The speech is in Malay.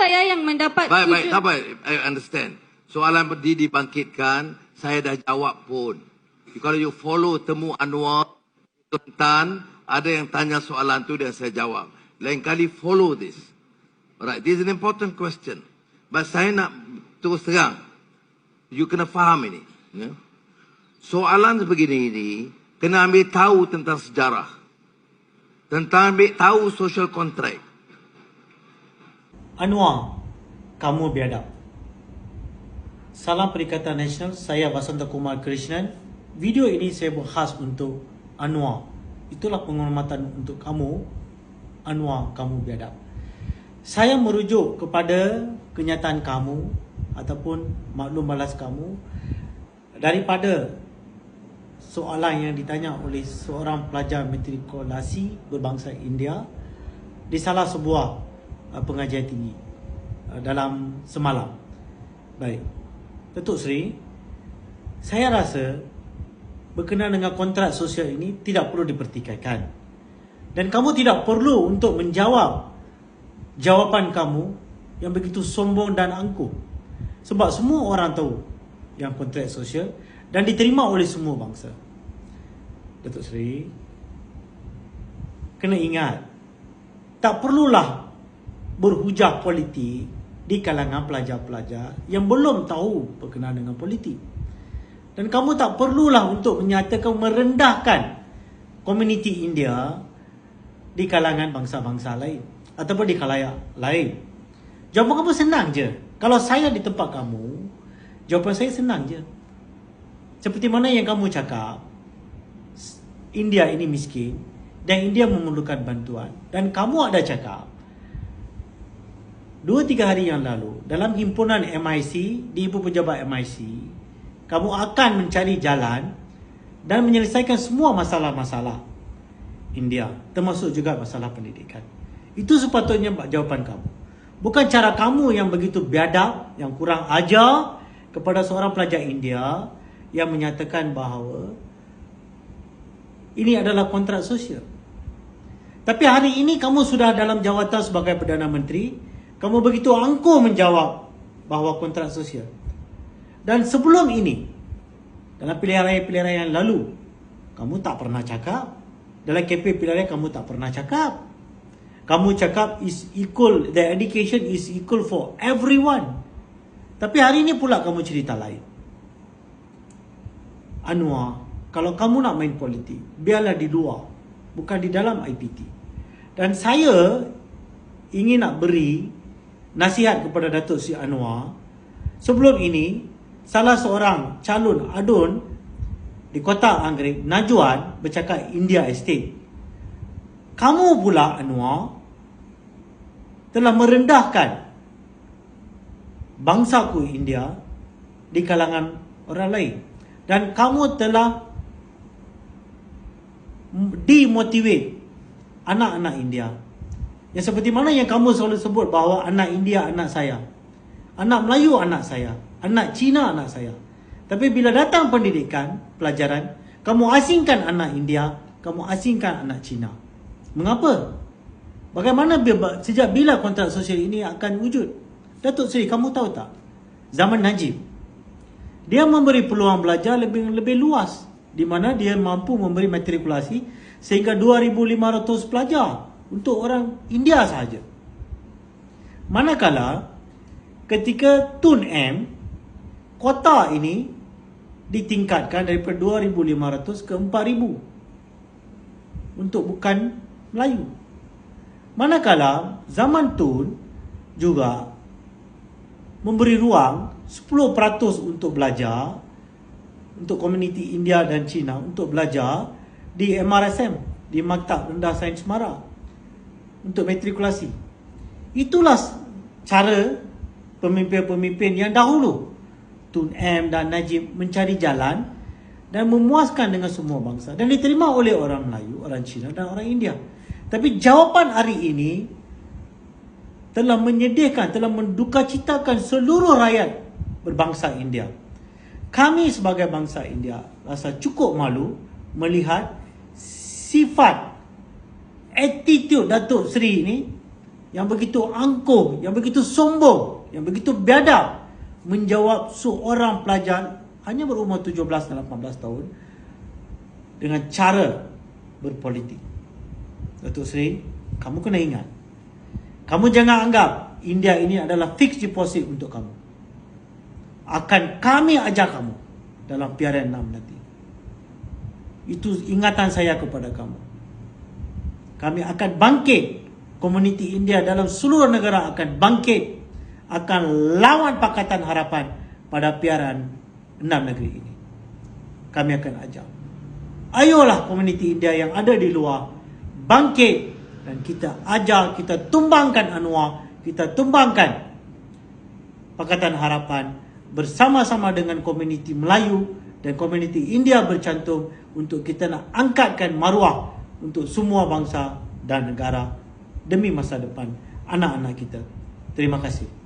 saya yang mendapat Baik, tak apa. I understand. Soalan dibangkitkan, saya dah jawab pun. Kalau you follow temu Anwar, Kelantan, ada yang tanya soalan tu dan saya jawab. Lain kali follow this. Alright, this is an important question. But saya nak terus terang. You kena faham ini. Ya? Soalan sebegini ini, kena ambil tahu tentang sejarah. Tentang ambil tahu social contract. Anwar, kamu biadab. Salam Perikatan Nasional, saya Vasanta Kumar Krishnan. Video ini saya buat khas untuk Anwar. Itulah penghormatan untuk kamu, Anwar, kamu biadab. Saya merujuk kepada kenyataan kamu ataupun maklum balas kamu daripada soalan yang ditanya oleh seorang pelajar matrikulasi berbangsa India di salah sebuah pengajian tinggi dalam semalam. Baik, Datuk Seri, saya rasa berkenaan dengan kontrak sosial ini tidak perlu dipertikaikan. Dan kamu tidak perlu untuk menjawab jawapan kamu yang begitu sombong dan angkuh. Sebab semua orang tahu yang kontrak sosial dan diterima oleh semua bangsa. Datuk Seri, kena ingat, tak perlulah berhujah politik di kalangan pelajar-pelajar yang belum tahu berkenaan dengan politik. Dan kamu tak perlulah untuk menyatakan merendahkan komuniti India di kalangan bangsa-bangsa lain ataupun di khalayak lain. Jawapan kamu senang je. Kalau saya di tempat kamu, jawapan saya senang je. Seperti mana yang kamu cakap, India ini miskin dan India memerlukan bantuan. Dan kamu ada cakap 2-3 hari yang lalu dalam himpunan MIC, di Ibu Pejabat MIC, kamu akan mencari jalan dan menyelesaikan semua masalah-masalah India, termasuk juga masalah pendidikan. Itu sepatutnya jawapan kamu. Bukan cara kamu yang begitu biadab, yang kurang ajar kepada seorang pelajar India yang menyatakan bahawa ini adalah kontrak sosial. Tapi hari ini kamu sudah dalam jawatan sebagai Perdana Menteri, kamu begitu angkuh menjawab bahawa kontrak sosial. Dan sebelum ini, dalam pilihan raya yang lalu, kamu tak pernah cakap. Dalam kempen pilihan raya kamu tak pernah cakap. Kamu cakap is equal, the education is equal for everyone. Tapi hari ini pula kamu cerita lain. Anwar, kalau kamu nak main politik, biarlah di luar, bukan di dalam IPT. Dan saya ingin nak beri nasihat kepada Datuk Seri Anwar. Sebelum ini, salah seorang calon adun di Kota Anggerik, Najwan, bercakap India Estate. Kamu pula, Anwar, telah merendahkan bangsaku India di kalangan orang lain. Dan kamu telah demotivate anak-anak India. Yang seperti mana yang kamu selalu sebut bahawa anak India anak saya, anak Melayu anak saya, anak Cina anak saya. Tapi bila datang pendidikan, pelajaran, kamu asingkan anak India, kamu asingkan anak Cina. Mengapa? Bagaimana sejak bila kontrak sosial ini akan wujud? Datuk Seri, kamu tahu tak? Zaman Najib, dia memberi peluang belajar lebih luas, di mana dia mampu memberi matrikulasi sehingga 2,500 pelajar untuk orang India sahaja. Manakala ketika Tun M, kota ini ditingkatkan daripada 2,500 ke 4,000 untuk bukan Melayu. Manakala zaman Tun juga memberi ruang 10% untuk belajar, untuk komuniti India dan Cina untuk belajar di MRSM, di Maktab Rendah Sains Mara, untuk matrikulasi. Itulah cara pemimpin-pemimpin yang dahulu, Tun M dan Najib, mencari jalan dan memuaskan dengan semua bangsa dan diterima oleh orang Melayu, orang Cina dan orang India. Tapi jawapan hari ini telah menyedihkan, telah mendukacitakan seluruh rakyat berbangsa India. Kami sebagai bangsa India rasa cukup malu melihat sifat, attitude Datuk Seri ini yang begitu angkuh, yang begitu sombong, yang begitu biadab menjawab seorang pelajar hanya berumur 17 dan 18 tahun dengan cara berpolitik. Datuk Seri, kamu kena ingat, kamu jangan anggap India ini adalah fixed deposit untuk kamu. Akan kami ajar kamu dalam PRN 6 nanti. Itu ingatan saya kepada kamu. Kami akan bangkit. Komuniti India dalam seluruh negara akan bangkit, akan lawan Pakatan Harapan pada PRN 6 negeri ini. Kami akan ajar. Ayolah komuniti India yang ada di luar bangkit dan kita ajar, kita tumbangkan Anwar, kita tumbangkan Pakatan Harapan bersama-sama dengan komuniti Melayu dan komuniti India bercantum untuk kita nak angkatkan maruah untuk semua bangsa dan negara demi masa depan anak-anak kita. Terima kasih.